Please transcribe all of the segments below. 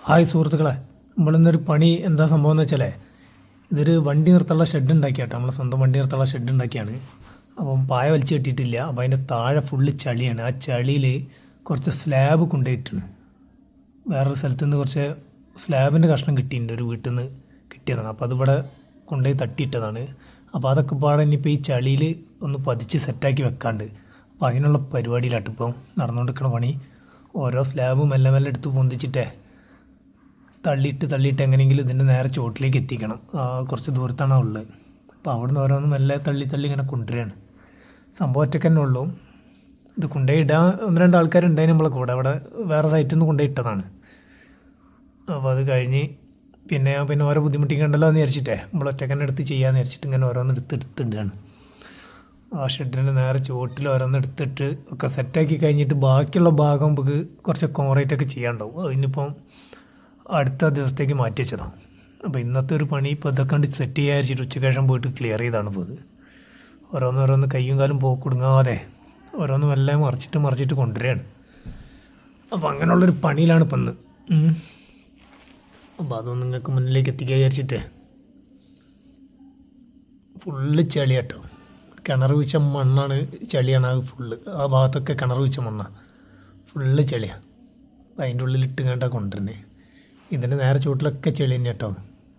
Hi സുഹൃത്തുക്കളെ, നമ്മളിന്നൊരു പണി എന്താ സംഭവം എന്ന് വെച്ചാലേ, ഇതൊരു വണ്ടി നിർത്താനുള്ള ഷെഡ് ഉണ്ടാക്കിയാട്ടോ. നമ്മൾ സ്വന്തം വണ്ടി നിർത്താനുള്ള ഷെഡ് ഉണ്ടാക്കിയാണ്. അപ്പം പായ വലിച്ചു കെട്ടിയിട്ടില്ല. അപ്പോൾ അതിൻ്റെ താഴെ ഫുള്ള് ചളിയാണ്. ആ ചളിയിൽ കുറച്ച് സ്ലാബ് കൊണ്ടുപോയിട്ടാണ്. വേറൊരു സ്ഥലത്തു നിന്ന് കുറച്ച് സ്ലാബിൻ്റെ കഷ്ണം കിട്ടിയിട്ടുണ്ട്, ഒരു വീട്ടിൽ നിന്ന് കിട്ടിയതാണ്. അപ്പോൾ അതിവിടെ കൊണ്ടുപോയി തട്ടിയിട്ടതാണ്. അപ്പോൾ അതൊക്കെ പാടെ ഇനിയിപ്പോൾ ഈ ചളിയിൽ ഒന്ന് പതിച്ച് സെറ്റാക്കി വെക്കാണ്ട്. അപ്പോൾ അതിനുള്ള പരിപാടിയിലാട്ട് ഇപ്പം നടന്നുകൊണ്ടിരിക്കുന്ന പണി. ഓരോ സ്ലാബും മെല്ലെ മെല്ലെ എടുത്ത് പൊന്തിച്ചിട്ടേ തള്ളിയിട്ട് എങ്ങനെയെങ്കിലും ഇതിൻ്റെ നേരെ ചോട്ടിലേക്ക് എത്തിക്കണം. കുറച്ച് ദൂരത്താണ് ഉള്ളത്. അപ്പോൾ അവിടുന്ന് ഓരോന്ന് മെല്ലെ തള്ളി ഇങ്ങനെ കൊണ്ടുവരികയാണ്. സംഭവം ഒറ്റയ്ക്ക് തന്നെ ഉള്ളൂ. ഇത് കൊണ്ടുപോയി ഇടാൻ ഒന്ന് രണ്ട് ആൾക്കാരുണ്ടായി നമ്മളെ കൂടെ. അവിടെ വേറെ സൈറ്റിൽ നിന്ന് കൊണ്ടുപോയി ഇട്ടതാണ്. അപ്പോൾ അത് കഴിഞ്ഞ് പിന്നെ ഓരോ ബുദ്ധിമുട്ടിക്കണ്ടല്ലോ എന്ന് വിചാരിച്ചിട്ടേ നമ്മൾ ഒറ്റയ്ക്ക് തന്നെ എടുത്ത് ചെയ്യാമെന്ന് വിചാരിച്ചിട്ട് ഇങ്ങനെ ഓരോന്ന് എടുത്തിടുകയാണ്. ആ ഷെഡിൻ്റെ നേരെ ചുവട്ടിൽ ഓരോന്ന് എടുത്തിട്ട് ഒക്കെ സെറ്റാക്കി കഴിഞ്ഞിട്ട് ബാക്കിയുള്ള ഭാഗം നമുക്ക് കുറച്ച് കോൺക്രീറ്റൊക്കെ ചെയ്യാനുണ്ടാവും. അതിനിപ്പം അടുത്ത ദിവസത്തേക്ക് മാറ്റി വെച്ചതാണ്. അപ്പോൾ ഇന്നത്തെ ഒരു പണി ഇപ്പോൾ ഇതൊക്കെ കണ്ട് സെറ്റ് ചെയ്യാൻ വെച്ചിട്ട് ഉച്ചയ്ക്ക് ശേഷം പോയിട്ട് ക്ലിയർ ചെയ്താണ് ഇപ്പോൾ ഇത്. ഓരോന്ന് കയ്യും കാലും പോക്കൊടുങ്ങാതെ ഓരോന്നും എല്ലാം മറിച്ചിട്ട് കൊണ്ടുവരികയാണ്. അപ്പോൾ അങ്ങനെയുള്ളൊരു പണിയിലാണ് ഇപ്പം ഇന്ന്. അപ്പോൾ അതൊന്നും നിങ്ങൾക്ക് മുന്നിലേക്ക് എത്തിക്കാൻ വിചാരിച്ചിട്ട് ഫുള്ള് ചളിയാട്ടോ. കിണർ വീഴ്ച മണ്ണാണ്, ചളിയാണ്. ആ ഫുള്ള് ആ ഭാഗത്തൊക്കെ കിണർ വീഴ്ച മണ്ണാണ്, ഫുള്ള് ചളിയാണ്. അപ്പോൾ അതിൻ്റെ ഉള്ളിലിട്ട് കണ്ടാൽ കൊണ്ടുവരണേ. ഇതിൻ്റെ നേരെ ചുവട്ടിലൊക്കെ ചെളി തന്നെ കേട്ടോ.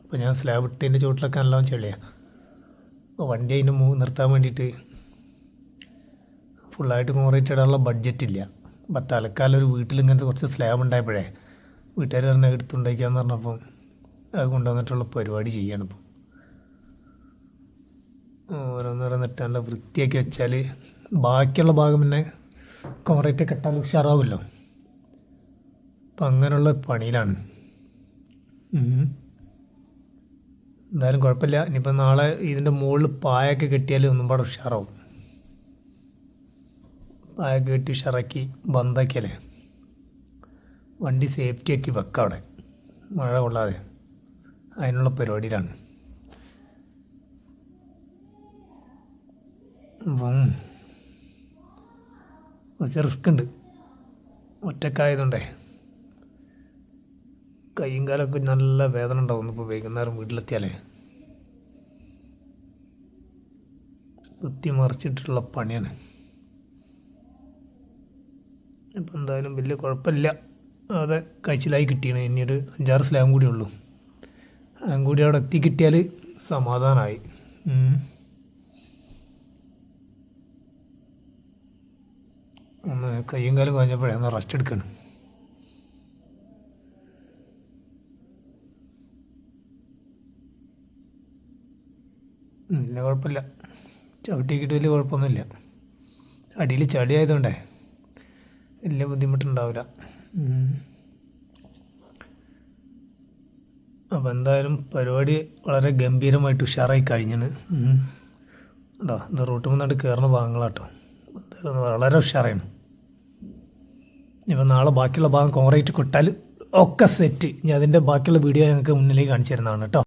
അപ്പോൾ ഞാൻ സ്ലാബ് ഇട്ടതിൻ്റെ ചുവട്ടിലൊക്കെ നല്ലോണം ചെളിയാണ്. അപ്പോൾ വണ്ടി അതിന് നിർത്താൻ വേണ്ടിയിട്ട് ഫുള്ളായിട്ട് കോൺക്രീറ്റ് ഇടാനുള്ള ബഡ്ജറ്റ് ഇല്ല. അപ്പോൾ തൽക്കാലം ഒരു വീട്ടിൽ ഇങ്ങനത്തെ കുറച്ച് സ്ലാബ് ഉണ്ടായപ്പോഴേ വീട്ടുകാർ പറഞ്ഞാൽ എടുത്തുണ്ടാക്കിയാന്ന് പറഞ്ഞപ്പം അത് കൊണ്ടുവന്നിട്ടുള്ള പരിപാടി ചെയ്യണം. ഇപ്പോൾ ഓരോന്നിട്ട് നല്ല വൃത്തിയാക്കി വെച്ചാൽ ബാക്കിയുള്ള ഭാഗം പിന്നെ കോൺക്രീറ്റ് കെട്ടാൽ ഉഷാറാവുമല്ലോ. അപ്പം അങ്ങനെയുള്ള പണിയിലാണ്. എന്തായാലും കുഴപ്പമില്ല. ഇനിയിപ്പോൾ നാളെ ഇതിൻ്റെ മുകളിൽ പായൊക്കെ കെട്ടിയാൽ ഒന്നും പാടെ ഉഷാറാവും. പായൊക്കെ കെട്ടി ഉഷാറാക്കി ബന്ധാക്കിയാലേ വണ്ടി സേഫ്റ്റിയാക്കി വെക്കാം അവിടെ, മഴ കൊള്ളാതെ. അതിനുള്ള പരിപാടിയിലാണ്. അപ്പം കുറച്ച് റിസ്ക് ഉണ്ട് ഒറ്റക്കായതുകൊണ്ടേ. കയ്യും കാലമൊക്കെ നല്ല വേദന ഉണ്ടാവും. ഇപ്പോൾ വൈകുന്നേരം വീട്ടിലെത്തിയാലേ കുത്തി മറിച്ചിട്ടുള്ള പണിയാണ്. ഇപ്പം എന്തായാലും വലിയ കുഴപ്പമില്ല. അതെ, കഴിച്ചിലായി കിട്ടിയാണ്. ഇനിയൊരു 5-6 സ്ലാബും കൂടി ഉള്ളൂ. അതും കൂടി അവിടെ എത്തി കിട്ടിയാൽ സമാധാനമായി. ഒന്ന് കയ്യും കാലം കഴിഞ്ഞപ്പോഴേ ഒന്ന് റെസ്റ്റ് എടുക്കണം. വലിയ കുഴപ്പമില്ല, ചവിട്ടിക്കിട്ട് വലിയ കുഴപ്പമൊന്നുമില്ല. അടിയിൽ ചളി ആയതുകൊണ്ടേ വലിയ ബുദ്ധിമുട്ടുണ്ടാവില്ല. അപ്പോൾ എന്തായാലും പരിപാടി വളരെ ഗംഭീരമായിട്ട് ഉഷാറായി കഴിഞ്ഞാണ് കേട്ടോ. ഇത് റൂട്ട് മുന്നായിട്ട് കയറുന്ന ഭാഗങ്ങളാട്ടോ. എന്തായാലും വളരെ ഉഷാറാണ്. ഇപ്പം നാളെ ബാക്കിയുള്ള ഭാഗം കോൺക്രീറ്റ് കൊട്ടാൽ ഒക്കെ സെറ്റ്. ഇനി അതിൻ്റെ ബാക്കിയുള്ള വീഡിയോ ഞങ്ങൾക്ക് മുന്നിലേക്ക് കാണിച്ചു തരുന്നതാണ് കേട്ടോ.